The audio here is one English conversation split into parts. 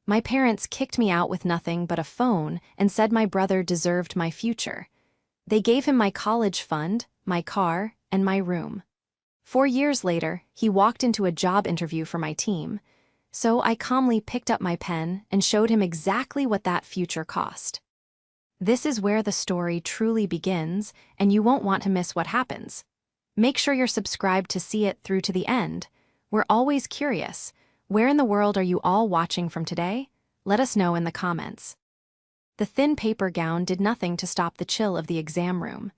My parents kicked me out with nothing but a phone and said my brother deserved my future. They gave him my college fund, my car, and my room. 4 years later, he walked into a job interview for my team, so I calmly picked up my pen and showed him exactly what that future cost. This is where the story truly begins, and you won't want to miss what happens. Make sure you're subscribed to see it through to the end. We're always curious. Where in the world are you all watching from today? Let us know in the comments. The thin paper gown did nothing to stop the chill of the exam room.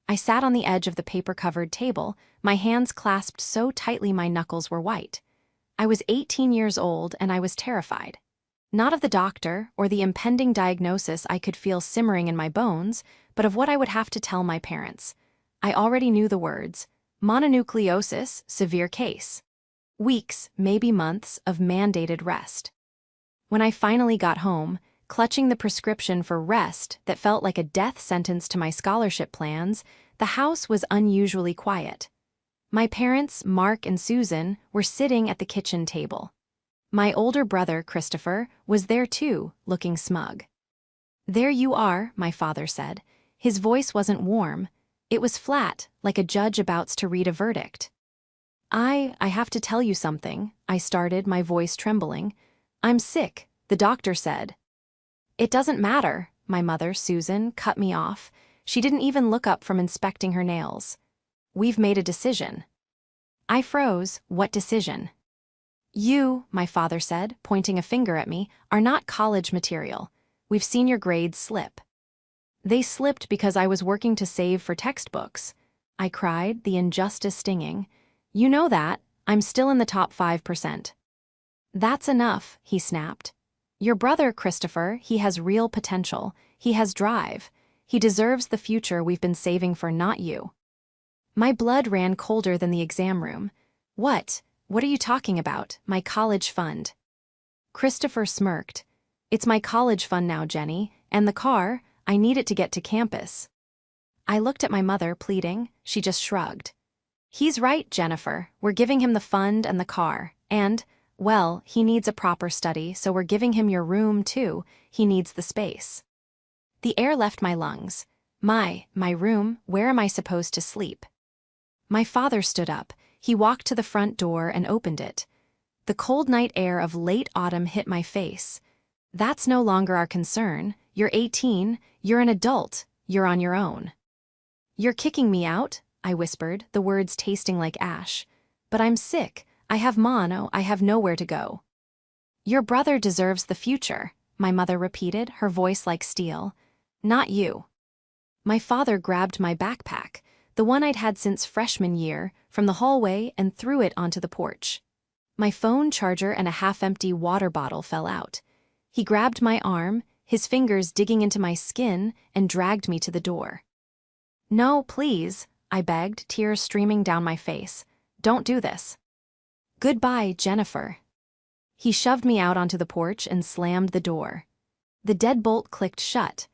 I sat on the edge of the paper-covered table, my hands clasped so tightly my knuckles were white. I was 18 years old and I was terrified. Not of the doctor or the impending diagnosis I could feel simmering in my bones, but of what I would have to tell my parents. I already knew the words: mononucleosis, severe case. Weeks, maybe months, of mandated rest. When I finally got home, clutching the prescription for rest that felt like a death sentence to my scholarship plans, the house was unusually quiet. My parents, Mark and Susan, were sitting at the kitchen table. My older brother, Christopher, was there too, looking smug. "There you are," my father said. His voice wasn't warm. It was flat, like a judge about to read a verdict. I have to tell you something," I started, my voice trembling. "I'm sick," the doctor said. "It doesn't matter," my mother, Susan, cut me off. She didn't even look up from inspecting her nails. "We've made a decision." I froze. What decision? "You," my father said, pointing a finger at me, "are not college material. We've seen your grades slip." "They slipped because I was working to save for textbooks," I cried, the injustice stinging. "You know that. I'm still in the top 5%. "That's enough," he snapped. "Your brother, Christopher, he has real potential. He has drive. He deserves the future we've been saving for, not you." My blood ran colder than the exam room. What are you talking about? My college fund." Christopher smirked. "It's my college fund now, Jenny, and the car, I need it to get to campus." I looked at my mother, pleading. She just shrugged. "He's right, Jennifer. We're giving him the fund and the car. And, well, he needs a proper study, so we're giving him your room, too. He needs the space." The air left my lungs. My room, where am I supposed to sleep? My father stood up. He walked to the front door and opened it. The cold night air of late autumn hit my face. "That's no longer our concern. You're 18, you're an adult, you're on your own." "You're kicking me out?" I whispered, the words tasting like ash. "But I'm sick. I have mono. I have nowhere to go." "Your brother deserves the future," my mother repeated, her voice like steel. "Not you." My father grabbed my backpack, the one I'd had since freshman year, from the hallway and threw it onto the porch. My phone charger and a half-empty water bottle fell out. He grabbed my arm, his fingers digging into my skin, and dragged me to the door. "No, please," I begged, tears streaming down my face. "Don't do this." "Goodbye, Jennifer." He shoved me out onto the porch and slammed the door. The deadbolt clicked shut.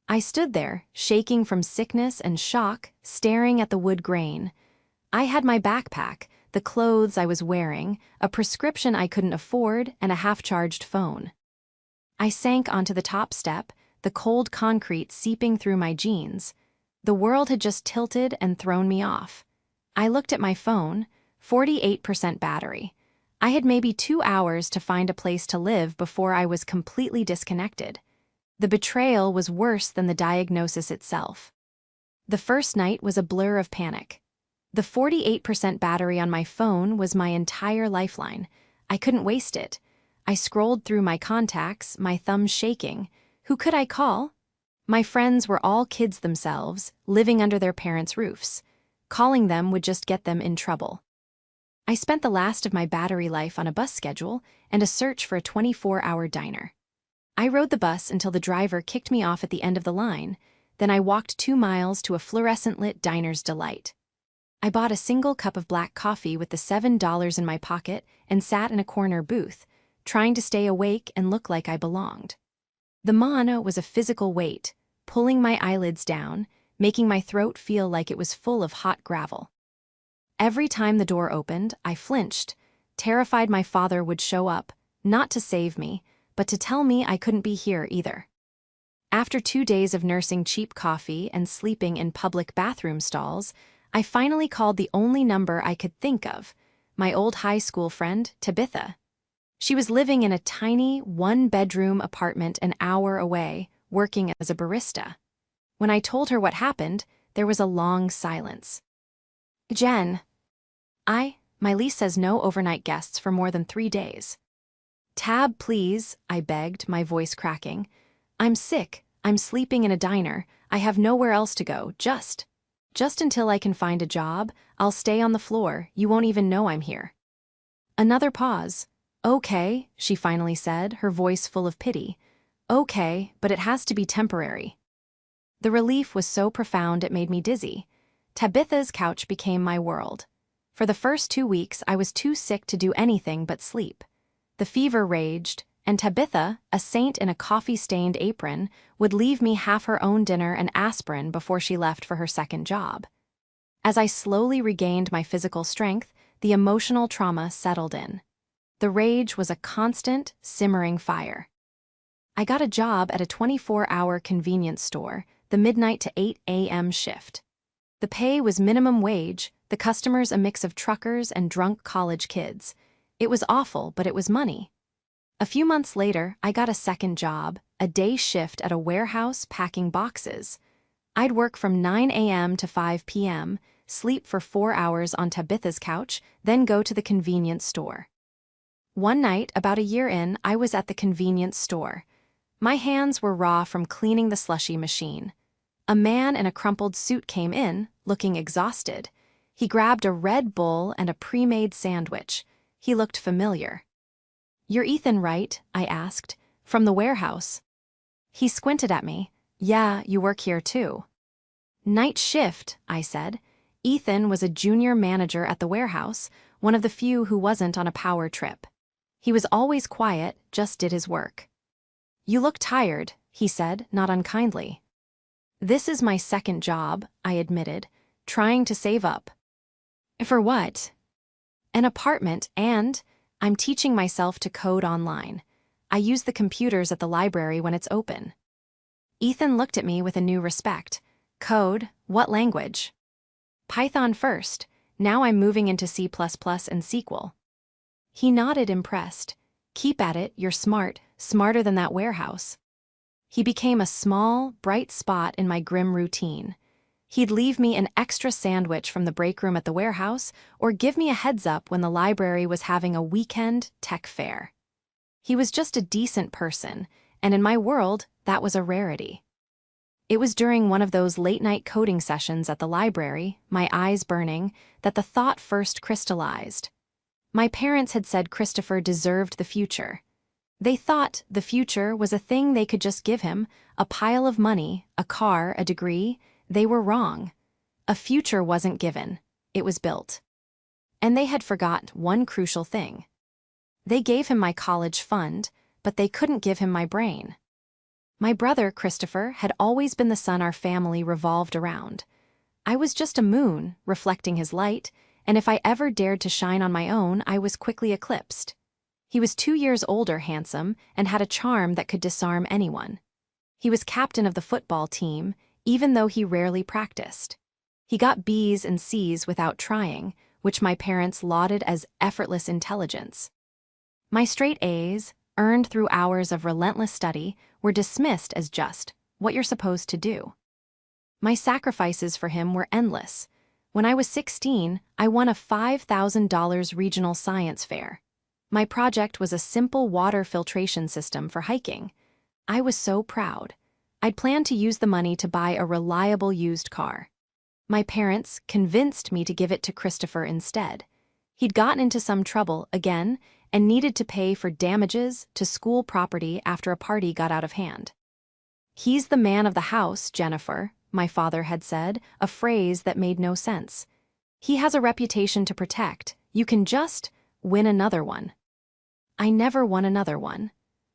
I stood there, shaking from sickness and shock, staring at the wood grain. I had my backpack, the clothes I was wearing, a prescription I couldn't afford, and a half-charged phone. I sank onto the top step, the cold concrete seeping through my jeans. The world had just tilted and thrown me off. I looked at my phone, 48% battery. I had maybe 2 hours to find a place to live before I was completely disconnected. The betrayal was worse than the diagnosis itself. The first night was a blur of panic. The 48% battery on my phone was my entire lifeline. I couldn't waste it. I scrolled through my contacts, my thumbs shaking. Who could I call? My friends were all kids themselves, living under their parents' roofs. Calling them would just get them in trouble. I spent the last of my battery life on a bus schedule and a search for a 24-hour diner. I rode the bus until the driver kicked me off at the end of the line, then I walked 2 miles to a fluorescent-lit diner's delight. I bought a single cup of black coffee with the $7 in my pocket and sat in a corner booth, trying to stay awake and look like I belonged. The mono was a physical weight, pulling my eyelids down, making my throat feel like it was full of hot gravel. Every time the door opened, I flinched, terrified my father would show up, not to save me, but to tell me I couldn't be here either. After 2 days of nursing cheap coffee and sleeping in public bathroom stalls, I finally called the only number I could think of, my old high school friend, Tabitha. She was living in a tiny, one-bedroom apartment an hour away, working as a barista. When I told her what happened, there was a long silence. Jen. My lease says no overnight guests for more than 3 days. Tab, please, I begged, my voice cracking. I'm sick, I'm sleeping in a diner, I have nowhere else to go, just until I can find a job, I'll stay on the floor, you won't even know I'm here. Another pause. Okay, she finally said, her voice full of pity. Okay, but it has to be temporary. The relief was so profound it made me dizzy. Tabitha's couch became my world. For the first 2 weeks, I was too sick to do anything but sleep. The fever raged, and Tabitha, a saint in a coffee-stained apron, would leave me half her own dinner and aspirin before she left for her second job. As I slowly regained my physical strength, the emotional trauma settled in. The rage was a constant, simmering fire. I got a job at a 24-hour convenience store, the midnight to 8 a.m. shift. The pay was minimum wage, the customers a mix of truckers and drunk college kids. It was awful, but it was money. A few months later, I got a second job, a day shift at a warehouse packing boxes. I'd work from 9 a.m. to 5 p.m., sleep for 4 hours on Tabitha's couch, then go to the convenience store. One night, about a year in, I was at the convenience store. My hands were raw from cleaning the slushy machine. A man in a crumpled suit came in, looking exhausted. He grabbed a Red Bull and a pre-made sandwich. He looked familiar. "You're Ethan, right?" I asked. "From the warehouse." He squinted at me. "Yeah, you work here too." "Night shift," I said. Ethan was a junior manager at the warehouse, one of the few who wasn't on a power trip. He was always quiet, just did his work. "You look tired," he said, not unkindly. "This is my second job," I admitted, trying to save up. "For what?" "An apartment, and I'm teaching myself to code online. I use the computers at the library when it's open." Ethan looked at me with a new respect. "Code? What language?" "Python first. Now I'm moving into C++ and SQL." He nodded, impressed. "Keep at it, you're smart, smarter than that warehouse." He became a small, bright spot in my grim routine. He'd leave me an extra sandwich from the break room at the warehouse, or give me a heads up when the library was having a weekend tech fair. He was just a decent person, and in my world, that was a rarity. It was during one of those late-night coding sessions at the library, my eyes burning, that the thought first crystallized. My parents had said Christopher deserved the future. They thought the future was a thing they could just give him, a pile of money, a car, a degree. They were wrong. A future wasn't given, it was built. And they had forgot one crucial thing. They gave him my college fund, but they couldn't give him my brain. My brother, Christopher, had always been the sun our family revolved around. I was just a moon, reflecting his light, and if I ever dared to shine on my own, I was quickly eclipsed. He was 2 years older, handsome, and had a charm that could disarm anyone. He was captain of the football team, even though he rarely practiced. He got B's and C's without trying, which my parents lauded as effortless intelligence. My straight A's, earned through hours of relentless study, were dismissed as just what you're supposed to do. My sacrifices for him were endless. When I was 16, I won a $5,000 regional science fair. My project was a simple water filtration system for hiking. I was so proud. I'd planned to use the money to buy a reliable used car. My parents convinced me to give it to Christopher instead. He'd gotten into some trouble again and needed to pay for damages to school property after a party got out of hand. "He's the man of the house, Jennifer," my father had said, a phrase that made no sense. "He has a reputation to protect. You can just win another one." I never won another one.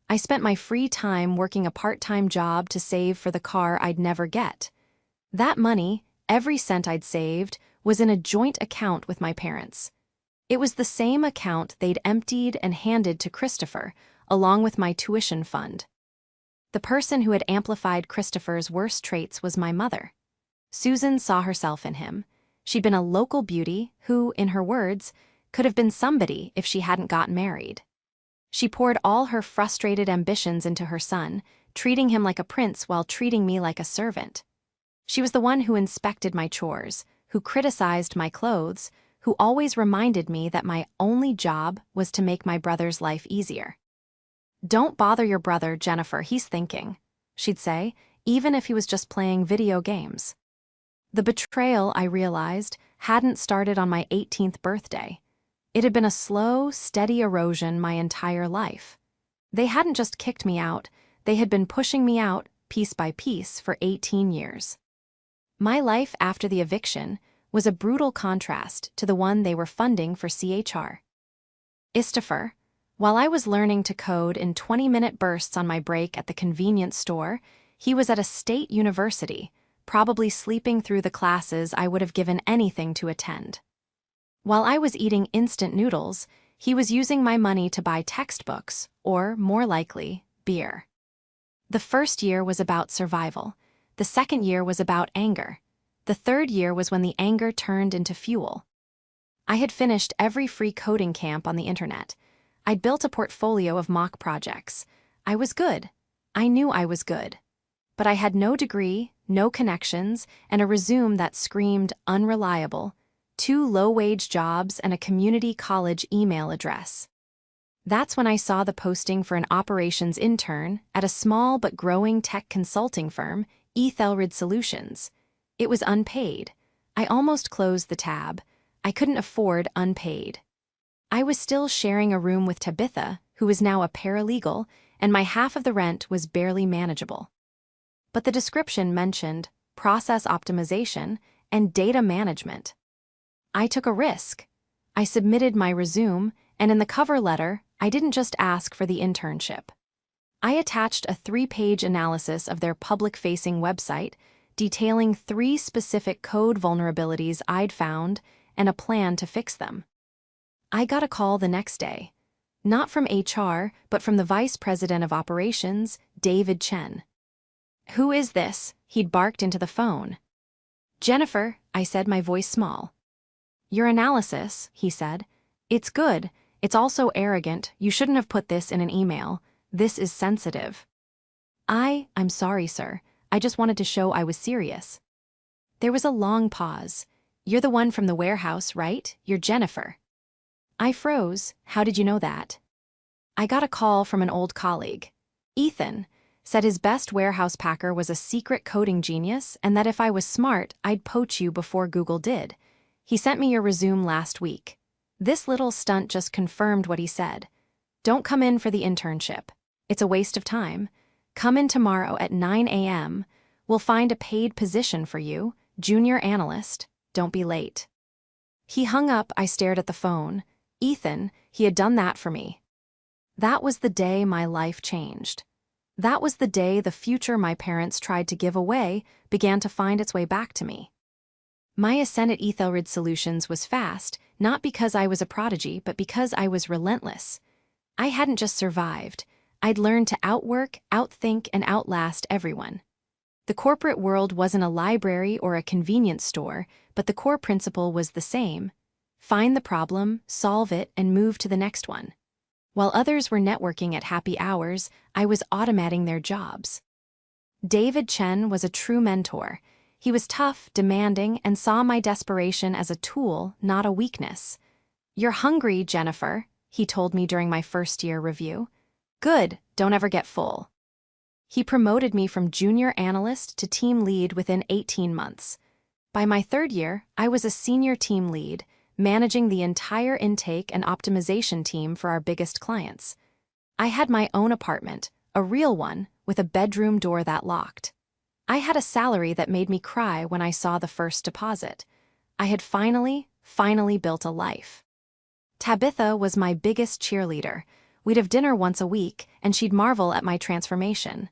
I spent my free time working a part-time job to save for the car I'd never get. That money, every cent I'd saved, was in a joint account with my parents. It was the same account they'd emptied and handed to Christopher, along with my tuition fund. The person who had amplified Christopher's worst traits was my mother. Susan saw herself in him. She'd been a local beauty who, in her words, could have been somebody if she hadn't got married. She poured all her frustrated ambitions into her son, treating him like a prince while treating me like a servant. She was the one who inspected my chores, who criticized my clothes, who always reminded me that my only job was to make my brother's life easier. "Don't bother your brother, Jennifer, he's thinking," she'd say, even if he was just playing video games. The betrayal, I realized, hadn't started on my 18th birthday. It had been a slow, steady erosion my entire life. They hadn't just kicked me out, they had been pushing me out, piece by piece, for 18 years. My life after the eviction was a brutal contrast to the one they were funding for CHR. Istopher, while I was learning to code in 20-minute bursts on my break at the convenience store, he was at a state university, probably sleeping through the classes I would have given anything to attend. While I was eating instant noodles, he was using my money to buy textbooks, or, more likely, beer. The first year was about survival. The second year was about anger. The third year was when the anger turned into fuel. I had finished every free coding camp on the internet. I'd built a portfolio of mock projects. I was good. I knew I was good. But I had no degree, no connections, and a resume that screamed unreliable, 2 low-wage jobs and a community college email address. That's when I saw the posting for an operations intern at a small but growing tech consulting firm, AITA Solutions. It was unpaid. I almost closed the tab. I couldn't afford unpaid. I was still sharing a room with Tabitha, who was now a paralegal, and my half of the rent was barely manageable. But the description mentioned process optimization and data management. I took a risk. I submitted my resume, and in the cover letter, I didn't just ask for the internship. I attached a 3-page analysis of their public-facing website, detailing 3 specific code vulnerabilities I'd found and a plan to fix them. I got a call the next day. Not from HR, but from the Vice President of Operations, David Chen. "Who is this?" he'd barked into the phone. "Jennifer," I said, my voice small. "Your analysis," he said. "It's good. It's also arrogant. You shouldn't have put this in an email. This is sensitive." I'm sorry, sir. I just wanted to show I was serious." There was a long pause. "You're the one from the warehouse, right? You're Jennifer." I froze. "How did you know that?" "I got a call from an old colleague. Ethan said his best warehouse packer was a secret coding genius and that if I was smart, I'd poach you before Google did. He sent me your resume last week." This little stunt just confirmed what he said. "Don't come in for the internship. It's a waste of time. Come in tomorrow at 9 a.m. We'll find a paid position for you, junior analyst. Don't be late." He hung up. I stared at the phone. Ethan, he had done that for me. That was the day my life changed. That was the day the future my parents tried to give away began to find its way back to me. My ascent at AITA Solutions was fast, not because I was a prodigy, but because I was relentless. I hadn't just survived. I'd learned to outwork, outthink, and outlast everyone. The corporate world wasn't a library or a convenience store, but the core principle was the same. Find the problem, solve it, and move to the next one. While others were networking at happy hours, I was automating their jobs. David Chen was a true mentor. He was tough, demanding, and saw my desperation as a tool, not a weakness. "You're hungry, Jennifer," he told me during my first-year review. "Good, don't ever get full." He promoted me from junior analyst to team lead within 18 months. By my 3rd year, I was a senior team lead, managing the entire intake and optimization team for our biggest clients. I had my own apartment, a real one, with a bedroom door that locked. I had a salary that made me cry when I saw the first deposit. I had finally built a life. Tabitha was my biggest cheerleader. We'd have dinner once a week, and she'd marvel at my transformation.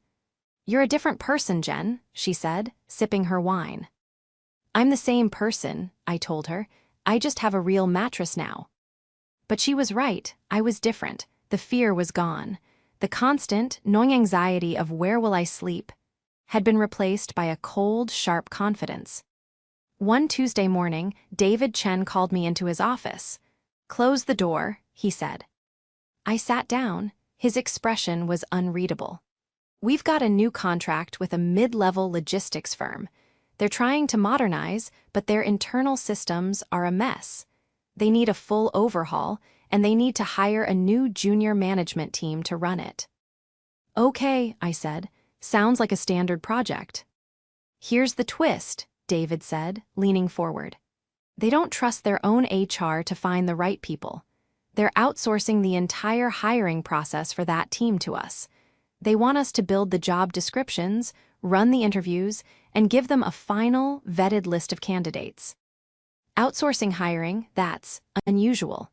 "You're a different person, Jen," she said, sipping her wine. "I'm the same person," I told her. "I just have a real mattress now." But she was right. I was different. The fear was gone. The constant, gnawing anxiety of where will I sleep had been replaced by a cold, sharp confidence. One Tuesday morning, David Chen called me into his office. "Close the door," he said. I sat down. His expression was unreadable. "We've got a new contract with a mid-level logistics firm. They're trying to modernize, but their internal systems are a mess. They need a full overhaul, and they need to hire a new junior management team to run it." "Okay," I said. "Sounds like a standard project." "Here's the twist," David said, leaning forward. "They don't trust their own HR to find the right people. They're outsourcing the entire hiring process for that team to us. They want us to build the job descriptions, run the interviews, and give them a final, vetted list of candidates. Outsourcing hiring, that's unusual."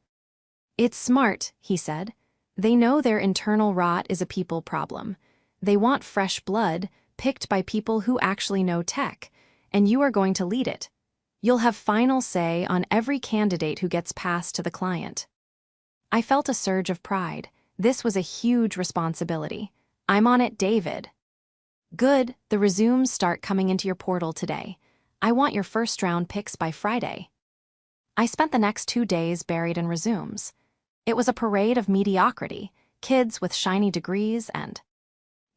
"It's smart," he said. "They know their internal rot is a people problem. They want fresh blood, picked by people who actually know tech, and you are going to lead it. You'll have final say on every candidate who gets passed to the client." I felt a surge of pride. This was a huge responsibility. "I'm on it, David." "Good, the resumes start coming into your portal today. I want your first-round picks by Friday." I spent the next 2 days buried in resumes. It was a parade of mediocrity, kids with shiny degrees and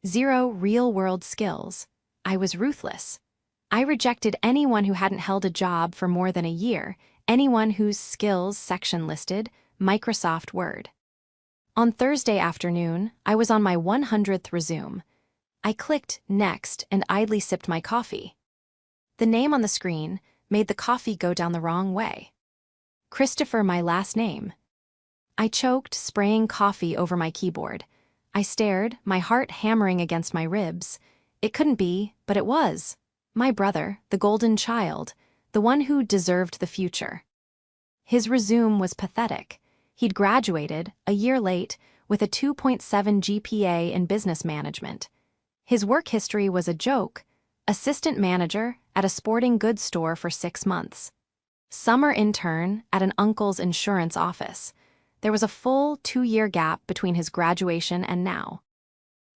zero real-world skills. I was ruthless. I rejected anyone who hadn't held a job for more than a year, anyone whose skills section listed Microsoft Word. On Thursday afternoon, I was on my 100th resume. I clicked Next and idly sipped my coffee. The name on the screen made the coffee go down the wrong way. Christopher, my last name. I choked, spraying coffee over my keyboard. I stared, my heart hammering against my ribs. It couldn't be, but it was. My brother, the golden child, the one who deserved the future. His resume was pathetic. He'd graduated, a year late, with a 2.7 GPA in business management. His work history was a joke: assistant manager at a sporting goods store for 6 months. Summer intern at an uncle's insurance office. There was a full 2-year gap between his graduation and now.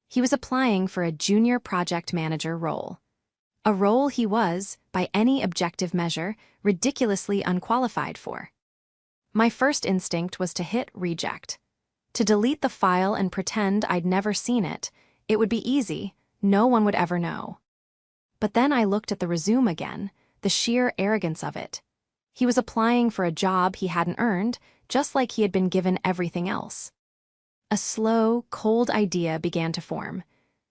He was applying for a junior project manager role. A role he was, by any objective measure, ridiculously unqualified for. My first instinct was to hit reject. To delete the file and pretend I'd never seen it. It would be easy, no one would ever know. But then I looked at the resume again, the sheer arrogance of it. He was applying for a job he hadn't earned, just like he had been given everything else. A slow, cold idea began to form.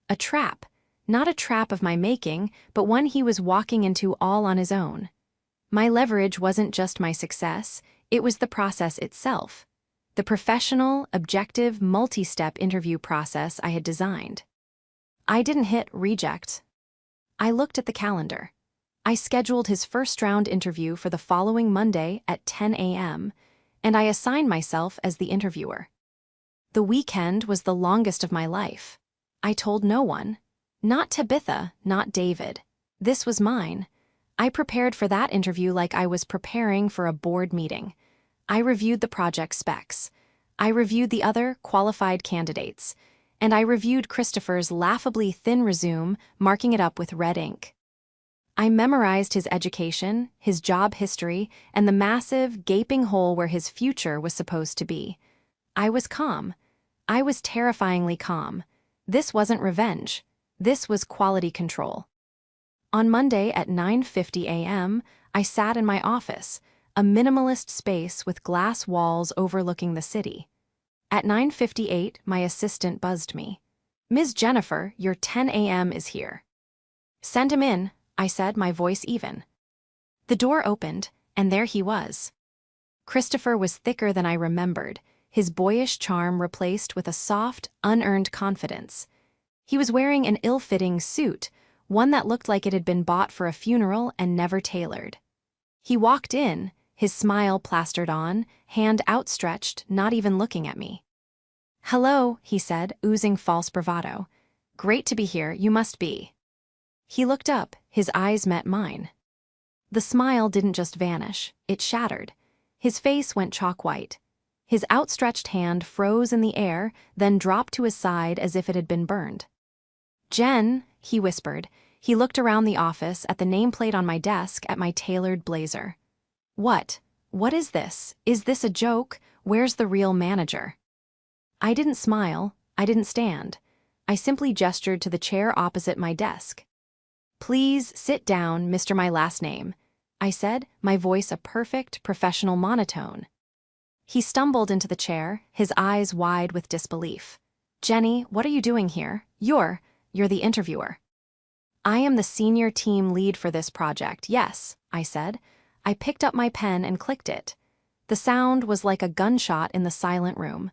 A trap, not a trap of my making, but one he was walking into all on his own. My leverage wasn't just my success, it was the process itself. The professional, objective, multi-step interview process I had designed. I didn't hit reject. I looked at the calendar. I scheduled his first-round interview for the following Monday at 10 a.m., and I assigned myself as the interviewer. The weekend was the longest of my life. I told no one. Not Tabitha, not David. This was mine. I prepared for that interview like I was preparing for a board meeting. I reviewed the project specs. I reviewed the other qualified candidates. And I reviewed Christopher's laughably thin resume, marking it up with red ink. I memorized his education, his job history, and the massive, gaping hole where his future was supposed to be. I was calm. I was terrifyingly calm. This wasn't revenge. This was quality control. On Monday at 9:50 a.m., I sat in my office, a minimalist space with glass walls overlooking the city. At 9:58, my assistant buzzed me. "Ms. Jennifer, your 10 a.m. is here." "Send him in," I said, my voice even. The door opened, and there he was. Christopher was thicker than I remembered, his boyish charm replaced with a soft, unearned confidence. He was wearing an ill-fitting suit, one that looked like it had been bought for a funeral and never tailored. He walked in, his smile plastered on, hand outstretched, not even looking at me. "Hello," he said, oozing false bravado. "Great to be here, you must be." He looked up, his eyes met mine. The smile didn't just vanish, it shattered. His face went chalk white. His outstretched hand froze in the air, then dropped to his side as if it had been burned. "Jen," he whispered. He looked around the office, at the nameplate on my desk, at my tailored blazer. "What? What is this? Is this a joke? Where's the real manager?" I didn't smile. I didn't stand. I simply gestured to the chair opposite my desk. "Please sit down, Mr. My last name," I said, my voice a perfect, professional monotone. He stumbled into the chair, his eyes wide with disbelief. "Jenny, what are you doing here? You're the interviewer." "I am the senior team lead for this project, yes," I said. I picked up my pen and clicked it. The sound was like a gunshot in the silent room.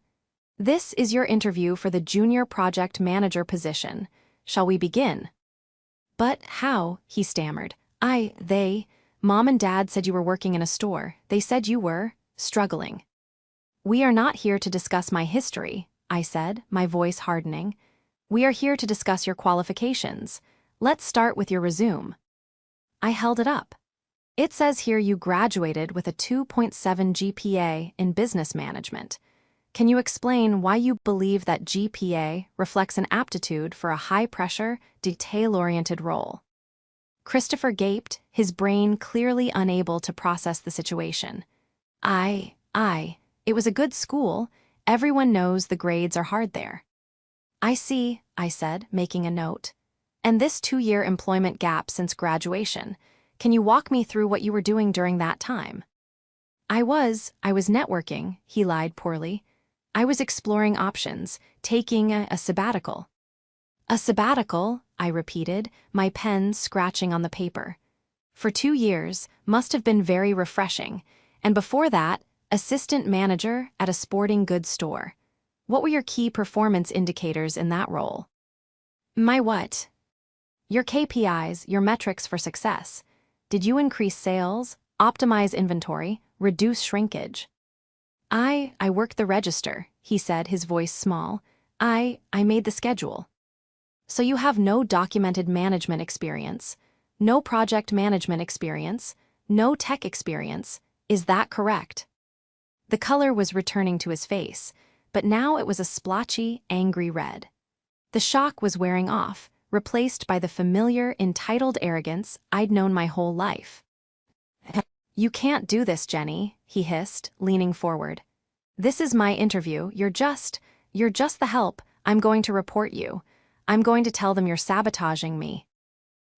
"This is your interview for the junior project manager position. Shall we begin?" "But how?" he stammered. Mom and Dad said you were working in a store. They said you were struggling." "We are not here to discuss my history," I said, my voice hardening. "We are here to discuss your qualifications. Let's start with your resume." I held it up. "It says here you graduated with a 2.7 GPA in business management. Can you explain why you believe that GPA reflects an aptitude for a high-pressure, detail-oriented role?" Christopher gaped, his brain clearly unable to process the situation. It was a good school. Everyone knows the grades are hard there." "I see," I said, making a note. "And this 2-year employment gap since graduation. Can you walk me through what you were doing during that time?" I was networking," he lied poorly. "I was exploring options, taking a sabbatical." "A sabbatical," I repeated, my pen scratching on the paper. "For 2 years, must have been very refreshing. And before that, assistant manager at a sporting goods store. What were your key performance indicators in that role?" "My what?" "Your KPIs, your metrics for success. Did you increase sales, optimize inventory, reduce shrinkage?" I worked the register," he said, his voice small. I made the schedule." "So you have no documented management experience, no project management experience, no tech experience, is that correct?" The color was returning to his face, but now it was a splotchy, angry red. The shock was wearing off, replaced by the familiar, entitled arrogance I'd known my whole life. "You can't do this, Jenny," he hissed, leaning forward. "This is my interview. You're just the help. I'm going to report you. I'm going to tell them you're sabotaging me."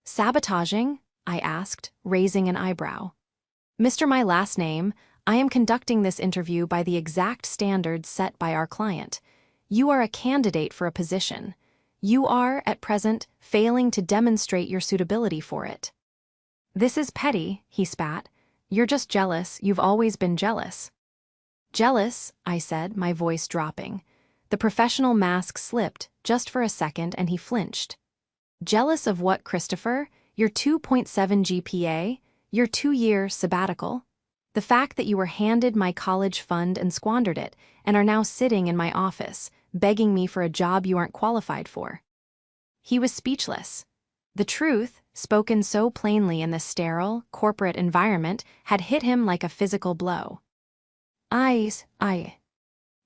"Sabotaging?" I asked, raising an eyebrow. "Mr. My last name, I am conducting this interview by the exact standards set by our client. You are a candidate for a position. You are, at present, failing to demonstrate your suitability for it." "This is petty," he spat. "You're just jealous. You've always been jealous." "Jealous?" I said, my voice dropping. The professional mask slipped, just for a second, and he flinched. "Jealous of what, Christopher? Your 2.7 GPA? Your 2-year sabbatical? The fact that you were handed my college fund and squandered it, and are now sitting in my office, begging me for a job you aren't qualified for?" He was speechless. The truth, spoken so plainly in this sterile, corporate environment, had hit him like a physical blow.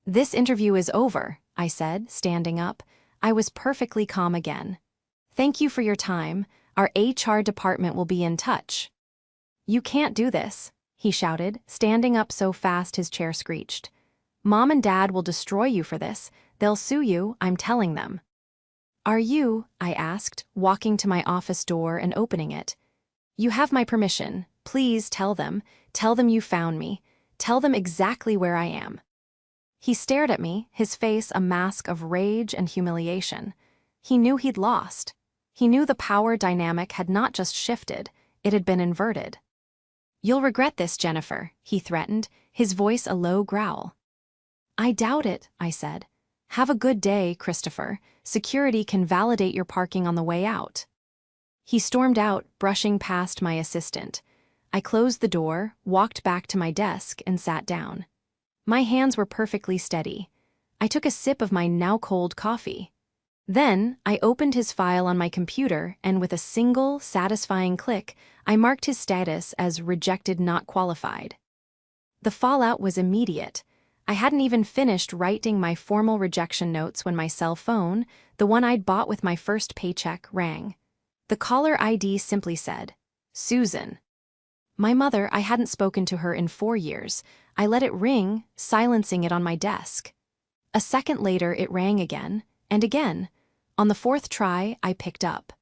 "This interview is over," I said, standing up. I was perfectly calm again. "Thank you for your time. Our HR department will be in touch." "You can't do this," he shouted, standing up so fast his chair screeched. "Mom and Dad will destroy you for this. They'll sue you, I'm telling them." "Are you?" I asked, walking to my office door and opening it. "You have my permission. Please tell them. Tell them you found me. Tell them exactly where I am." He stared at me, his face a mask of rage and humiliation. He knew he'd lost. He knew the power dynamic had not just shifted, it had been inverted. "You'll regret this, Jennifer," he threatened, his voice a low growl. "I doubt it," I said. "Have a good day, Christopher. Security can validate your parking on the way out." He stormed out, brushing past my assistant. I closed the door, walked back to my desk, and sat down. My hands were perfectly steady. I took a sip of my now-cold coffee. Then, I opened his file on my computer, and with a single, satisfying click, I marked his status as rejected, not qualified. The fallout was immediate. I hadn't even finished writing my formal rejection notes when my cell phone, the one I'd bought with my first paycheck, rang. The caller ID simply said, "Susan." My mother, I hadn't spoken to her in 4 years. I let it ring, silencing it on my desk. A second later, it rang again, and again. On the 4th try, I picked up.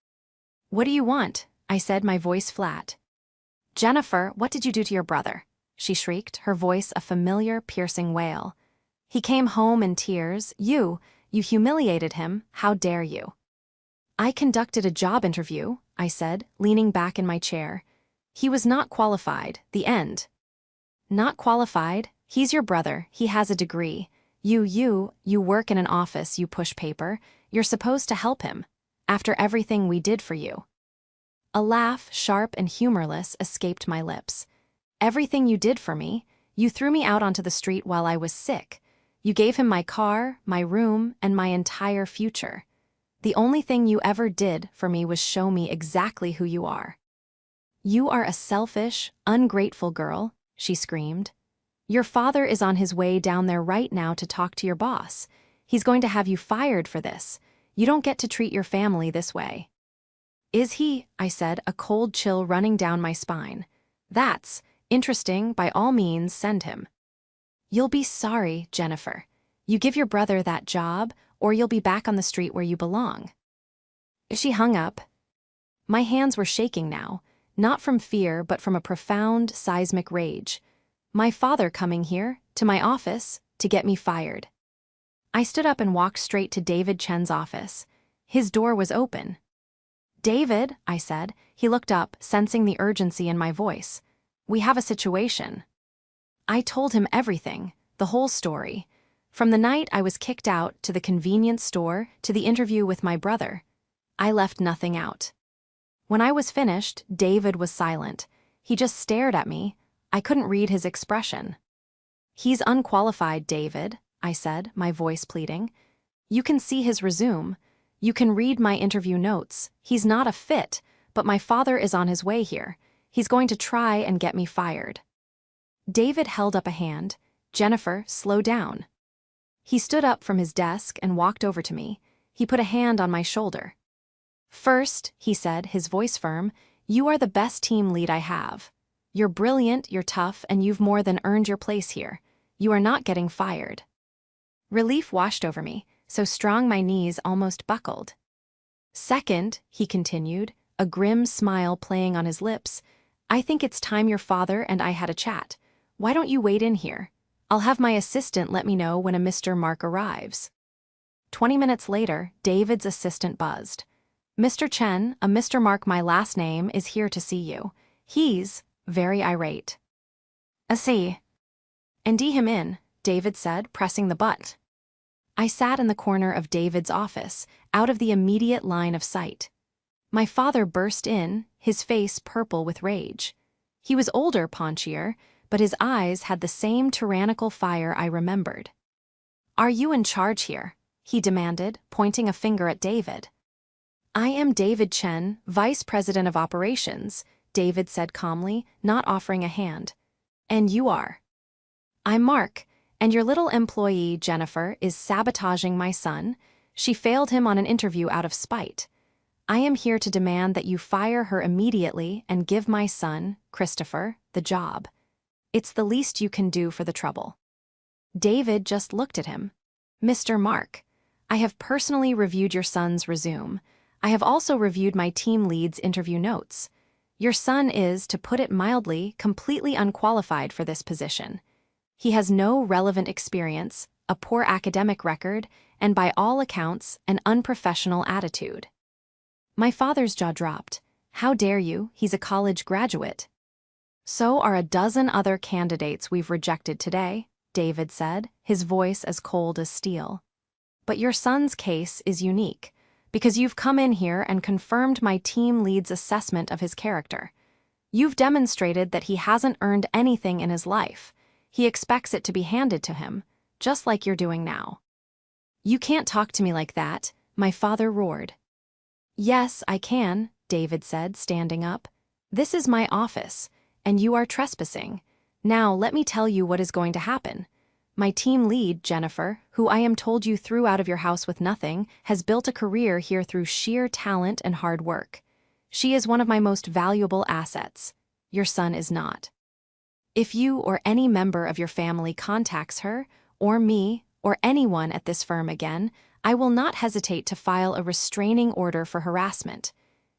"What do you want?" I said, my voice flat. "Jennifer, what did you do to your brother?" she shrieked, her voice a familiar, piercing wail. "He came home in tears. You humiliated him. How dare you?" "I conducted a job interview," I said, leaning back in my chair. "He was not qualified. The end." "Not qualified? He's your brother. He has a degree. You work in an office, you push paper. You're supposed to help him. After everything we did for you." A laugh, sharp and humorless, escaped my lips. "Everything you did for me? You threw me out onto the street while I was sick. You gave him my car, my room, and my entire future. The only thing you ever did for me was show me exactly who you are." "You are a selfish, ungrateful girl," she screamed. "Your father is on his way down there right now to talk to your boss. He's going to have you fired for this. You don't get to treat your family this way." "Is he?" I said, a cold chill running down my spine. "That's interesting. By all means, send him." "You'll be sorry, Jennifer. You give your brother that job, or you'll be back on the street where you belong." She hung up. My hands were shaking now, not from fear but from a profound, seismic rage. My father coming here, to my office, to get me fired. I stood up and walked straight to David Chen's office. His door was open. "David," I said. He looked up, sensing the urgency in my voice. "We have a situation." I told him everything, the whole story. From the night I was kicked out, to the convenience store, to the interview with my brother. I left nothing out. When I was finished, David was silent. He just stared at me. I couldn't read his expression. "He's unqualified, David," I said, my voice pleading. "You can see his resume. You can read my interview notes. He's not a fit, but my father is on his way here. He's going to try and get me fired." David held up a hand. "Jennifer, slow down." He stood up from his desk and walked over to me. He put a hand on my shoulder. "First," he said, his voice firm, "you are the best team lead I have. You're brilliant, you're tough, and you've more than earned your place here. You are not getting fired." Relief washed over me, so strong my knees almost buckled. "Second," he continued, a grim smile playing on his lips, "I think it's time your father and I had a chat. Why don't you wait in here? I'll have my assistant let me know when a Mr. Mark arrives." 20 minutes later, David's assistant buzzed. "Mr. Chen, a Mr. Mark, my last name, is here to see you. He's very irate." "I see." "And him in," David said, pressing the button. I sat in the corner of David's office, out of the immediate line of sight. My father burst in, his face purple with rage. He was older, paunchier, but his eyes had the same tyrannical fire I remembered. "Are you in charge here?" he demanded, pointing a finger at David. "I am David Chen, Vice President of Operations," David said calmly, not offering a hand. "And you are?" "I'm Mark, and your little employee, Jennifer, is sabotaging my son. She failed him on an interview out of spite. I am here to demand that you fire her immediately and give my son, Christopher, the job. It's the least you can do for the trouble." David just looked at him. "Mr. Mark, I have personally reviewed your son's resume. I have also reviewed my team lead's interview notes. Your son is, to put it mildly, completely unqualified for this position. He has no relevant experience, a poor academic record, and by all accounts, an unprofessional attitude." My father's jaw dropped. "How dare you? He's a college graduate." "So are a dozen other candidates we've rejected today," David said, his voice as cold as steel. "But your son's case is unique, because you've come in here and confirmed my team lead's assessment of his character. You've demonstrated that he hasn't earned anything in his life. He expects it to be handed to him, just like you're doing now." "You can't talk to me like that," my father roared. "Yes, I can," David said, standing up. "This is my office, and you are trespassing. Now let me tell you what is going to happen. My team lead, Jennifer, who I am told you threw out of your house with nothing, has built a career here through sheer talent and hard work. She is one of my most valuable assets. Your son is not. If you or any member of your family contacts her, or me, or anyone at this firm again, I will not hesitate to file a restraining order for harassment.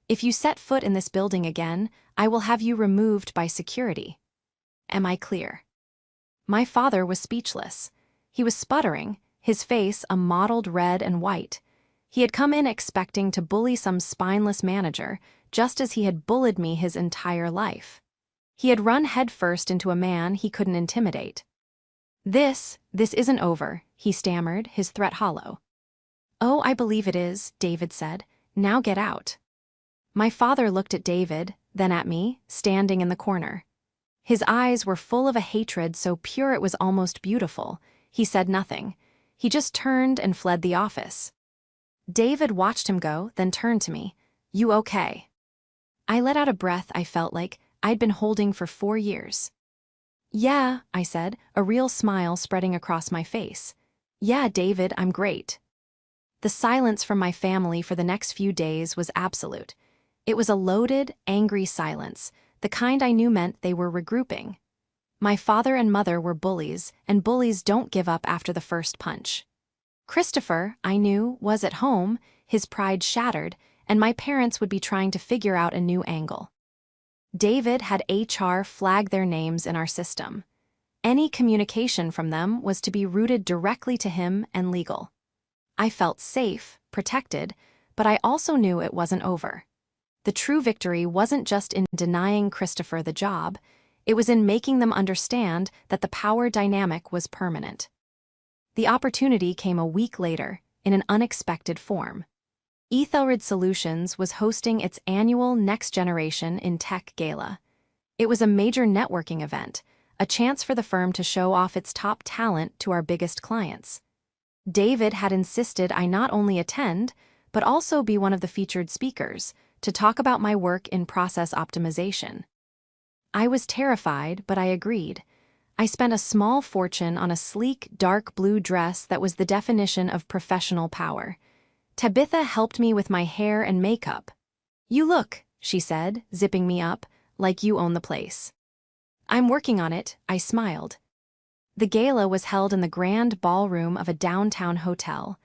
If you set foot in this building again, I will have you removed by security. Am I clear? My father was speechless. He was sputtering, his face a mottled red and white. He had come in expecting to bully some spineless manager, just as he had bullied me his entire life. He had run headfirst into a man he couldn't intimidate. This isn't over, he stammered, his threat hollow. Oh, I believe it is, David said. Now get out. My father looked at David, then at me, standing in the corner. His eyes were full of a hatred so pure it was almost beautiful. He said nothing. He just turned and fled the office. David watched him go, then turned to me. You okay? I let out a breath I felt like I'd been holding for 4 years. Yeah, I said, a real smile spreading across my face. Yeah, David, I'm great. The silence from my family for the next few days was absolute. It was a loaded, angry silence, the kind I knew meant they were regrouping. My father and mother were bullies, and bullies don't give up after the first punch. Christopher, I knew, was at home, his pride shattered, and my parents would be trying to figure out a new angle. David had HR flag their names in our system. Any communication from them was to be routed directly to him and legal. I felt safe, protected, but I also knew it wasn't over. The true victory wasn't just in denying Christopher the job, it was in making them understand that the power dynamic was permanent. The opportunity came a week later, in an unexpected form. Ethelred Solutions was hosting its annual Next Generation in Tech Gala. It was a major networking event, a chance for the firm to show off its top talent to our biggest clients. David had insisted I not only attend, but also be one of the featured speakers, to talk about my work in process optimization. I was terrified, but I agreed. I spent a small fortune on a sleek, dark blue dress that was the definition of professional power. Tabitha helped me with my hair and makeup. You look, she said, zipping me up, like you own the place. I'm working on it, I smiled. The gala was held in the grand ballroom of a downtown hotel.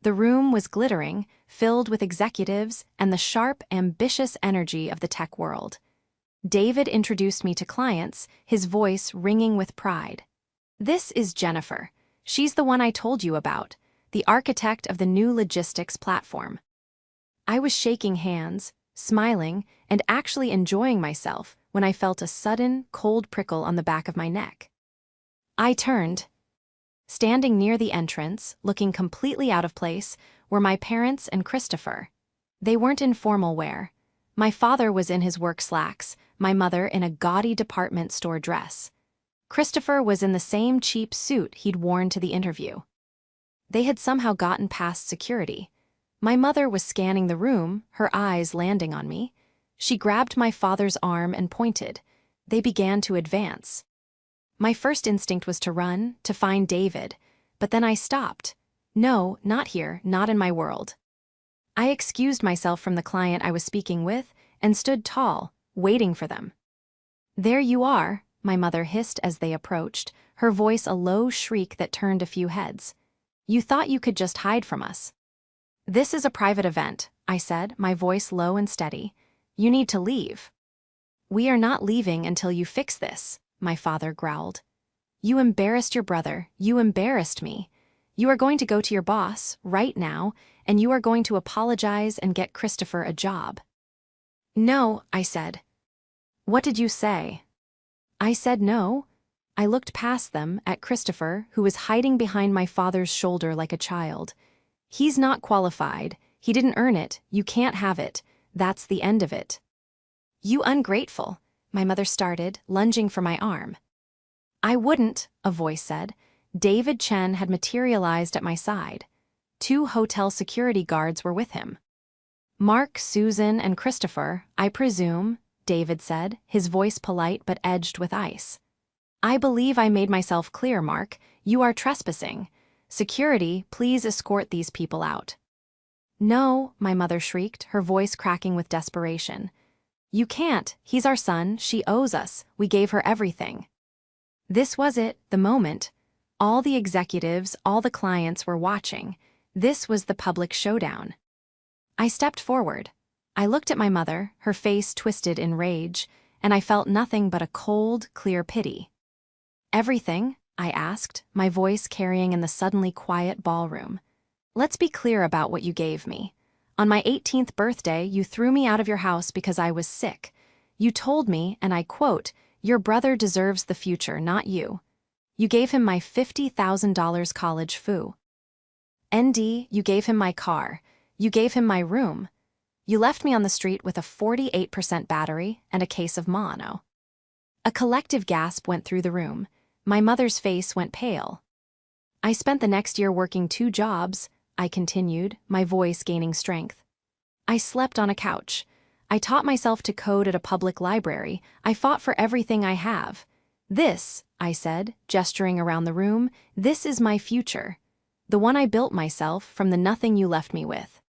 The room was glittering, filled with executives and the sharp, ambitious energy of the tech world. David introduced me to clients, his voice ringing with pride. This is Jennifer. She's the one I told you about, the architect of the new logistics platform. I was shaking hands, smiling, and actually enjoying myself when I felt a sudden, cold prickle on the back of my neck. I turned. Standing near the entrance, looking completely out of place, were my parents and Christopher. They weren't in formal wear. My father was in his work slacks, my mother in a gaudy department store dress. Christopher was in the same cheap suit he'd worn to the interview. They had somehow gotten past security. My mother was scanning the room, her eyes landing on me. She grabbed my father's arm and pointed. They began to advance. My first instinct was to run, to find David, but then I stopped. No, not here, not in my world. I excused myself from the client I was speaking with and stood tall, waiting for them. There you are, my mother hissed as they approached, her voice a low shriek that turned a few heads. You thought you could just hide from us. This is a private event, I said, my voice low and steady. You need to leave. We are not leaving until you fix this, my father growled. You embarrassed your brother, you embarrassed me. You are going to go to your boss, right now, and you are going to apologize and get Christopher a job. No, I said. What did you say? I said no. I looked past them, at Christopher, who was hiding behind my father's shoulder like a child. He's not qualified. He didn't earn it. You can't have it. That's the end of it. You ungrateful, my mother started, lunging for my arm. I wouldn't, a voice said. David Chen had materialized at my side. 2 hotel security guards were with him. Mark, Susan, and Christopher, I presume, David said, his voice polite but edged with ice. I believe I made myself clear, Mark. You are trespassing. Security, please escort these people out." "No," my mother shrieked, her voice cracking with desperation. "You can't, he's our son, she owes us, we gave her everything." This was it, the moment. All the executives, all the clients were watching. This was the public showdown. I stepped forward. I looked at my mother, her face twisted in rage, and I felt nothing but a cold, clear pity. "Everything?" I asked, my voice carrying in the suddenly quiet ballroom. "Let's be clear about what you gave me. On my 18th birthday, you threw me out of your house because I was sick. You told me, and I quote, 'Your brother deserves the future, not you.' You gave him my $50,000 college fee. ND, you gave him my car. You gave him my room. You left me on the street with a 48% battery and a case of mono." A collective gasp went through the room. My mother's face went pale. "I spent the next year working 2 jobs, I continued, my voice gaining strength. "I slept on a couch. I taught myself to code at a public library. I fought for everything I have. This," I said, gesturing around the room, "this is my future. The one I built myself from the nothing you left me with."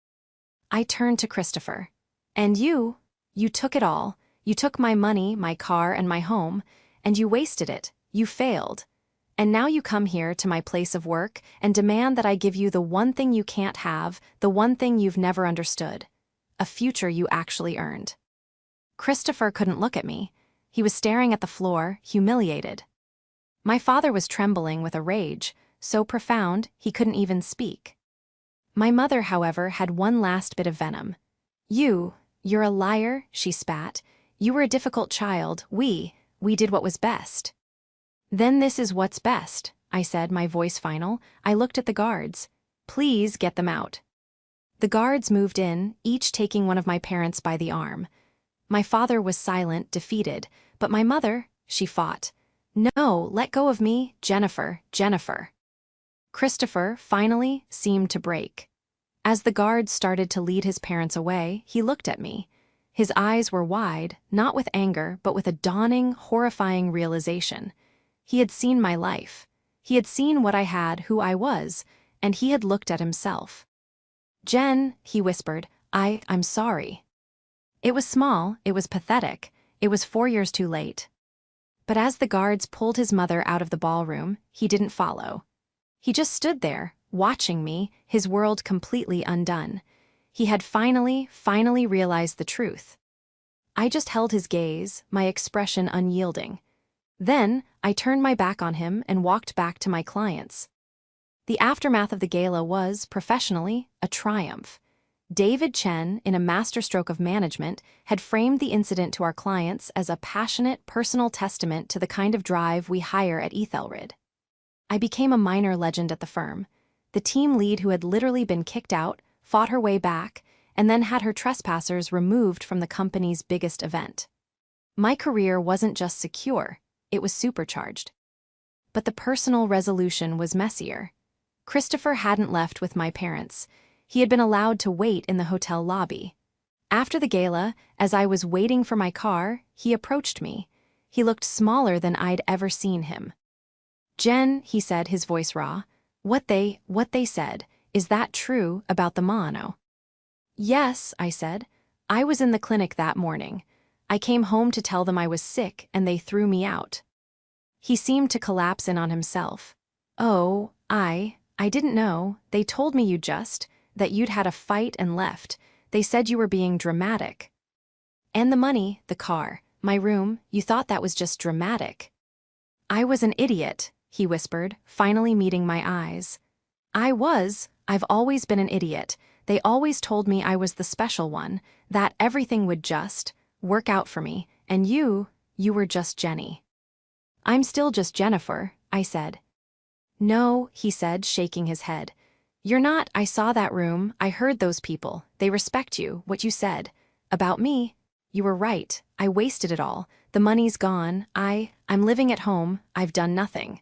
I turned to Christopher. "And you took it all. You took my money, my car, and my home, and you wasted it. You failed. And now you come here to my place of work and demand that I give you the one thing you can't have, the one thing you've never understood. A future you actually earned." Christopher couldn't look at me. He was staring at the floor, humiliated. My father was trembling with a rage, so profound he couldn't even speak. My mother, however, had one last bit of venom. You're a liar," she spat. "You were a difficult child. We did what was best." "Then this is what's best," I said, my voice final. I looked at the guards. "Please get them out." The guards moved in, each taking one of my parents by the arm. My father was silent, defeated, but my mother, she fought. "No, let go of me, Jennifer, Jennifer." Christopher, finally, seemed to break. As the guards started to lead his parents away, he looked at me. His eyes were wide, not with anger, but with a dawning, horrifying realization. He had seen my life. He had seen what I had, who I was, and he had looked at himself. "Jen," he whispered, I'm sorry." It was small, it was pathetic, it was 4 years too late. But as the guards pulled his mother out of the ballroom, he didn't follow. He just stood there, watching me, his world completely undone. He had finally realized the truth. I just held his gaze, my expression unyielding. Then, I turned my back on him and walked back to my clients. The aftermath of the gala was, professionally, a triumph. David Chen, in a masterstroke of management, had framed the incident to our clients as a passionate, personal testament to the kind of drive we hire at Ethelred. I became a minor legend at the firm. The team lead who had literally been kicked out, fought her way back, and then had her trespassers removed from the company's biggest event. My career wasn't just secure, it was supercharged. But the personal resolution was messier. Christopher hadn't left with my parents. He had been allowed to wait in the hotel lobby. After the gala, as I was waiting for my car, he approached me. He looked smaller than I'd ever seen him. "Jen," he said, his voice raw, what they said, is that true about the mono?" "Yes," I said. "I was in the clinic that morning. I came home to tell them I was sick and they threw me out." He seemed to collapse in on himself. "Oh, I didn't know. They told me that you'd had a fight and left. They said you were being dramatic. And the money, the car, my room, you thought that was just dramatic." "I was an idiot," he whispered, finally meeting my eyes. I've always been an idiot. They always told me I was the special one, that everything would just work out for me, and you were just Jenny." "I'm still just Jennifer," I said. "No," he said, shaking his head. "You're not. I saw that room, I heard those people, they respect you, what you said. About me, you were right, I wasted it all, the money's gone, I'm living at home, I've done nothing."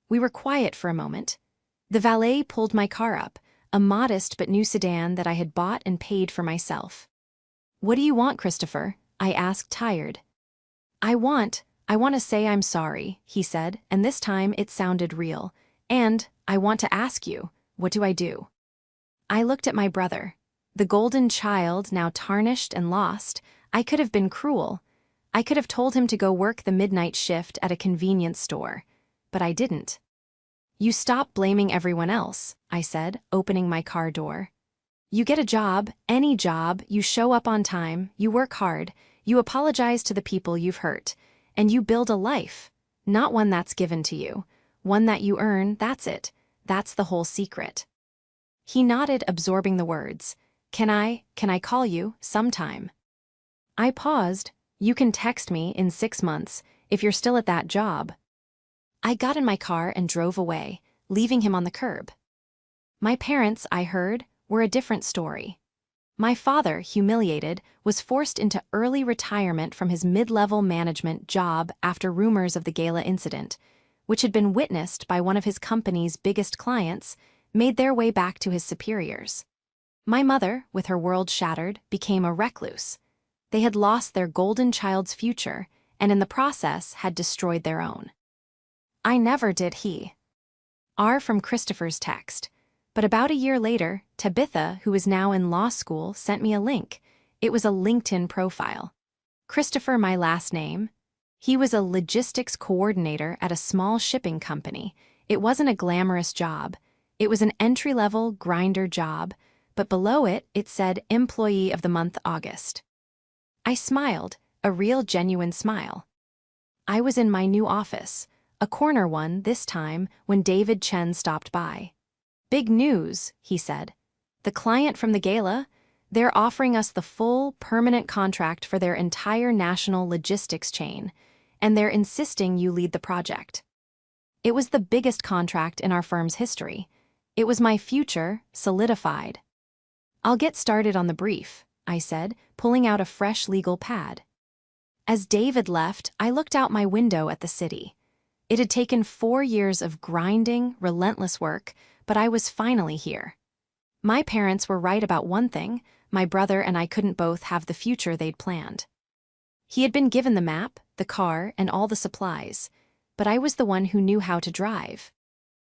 We were quiet for a moment. The valet pulled my car up, a modest but new sedan that I had bought and paid for myself. "What do you want, Christopher?" I asked, tired. I want to say I'm sorry," he said, and this time it sounded real. And I want to ask you, what do I do? I looked at my brother. The golden child, now tarnished and lost. I could have been cruel. I could have told him to go work the midnight shift at a convenience store. But I didn't. You stop blaming everyone else, I said, opening my car door. You get a job, any job, you show up on time, you work hard, you apologize to the people you've hurt, and you build a life. Not one that's given to you. One that you earn, that's it. That's the whole secret. He nodded, absorbing the words. Can I call you sometime? I paused. You can text me in 6 months if you're still at that job. I got in my car and drove away, leaving him on the curb. My parents, I heard, were a different story. My father, humiliated, was forced into early retirement from his mid-level management job after rumors of the gala incident, which had been witnessed by one of his company's biggest clients, made their way back to his superiors. My mother, with her world shattered, became a recluse. They had lost their golden child's future, and in the process had destroyed their own. I never did he. R from Christopher's text. But about a year later, Tabitha, who is now in law school, sent me a link. It was a LinkedIn profile. Christopher, my last name. He was a logistics coordinator at a small shipping company. It wasn't a glamorous job. It was an entry-level grinder job, but below it, it said Employee of the Month August. I smiled, a real genuine smile. I was in my new office, a corner one this time when David Chen stopped by. Big news, he said. The client from the gala, they're offering us the full, permanent contract for their entire national logistics chain, and they're insisting you lead the project. It was the biggest contract in our firm's history. It was my future, solidified. I'll get started on the brief, I said, pulling out a fresh legal pad. As David left, I looked out my window at the city. It had taken 4 years of grinding, relentless work, but I was finally here. My parents were right about one thing: my brother and I couldn't both have the future they'd planned. He had been given the map, the car, and all the supplies, but I was the one who knew how to drive.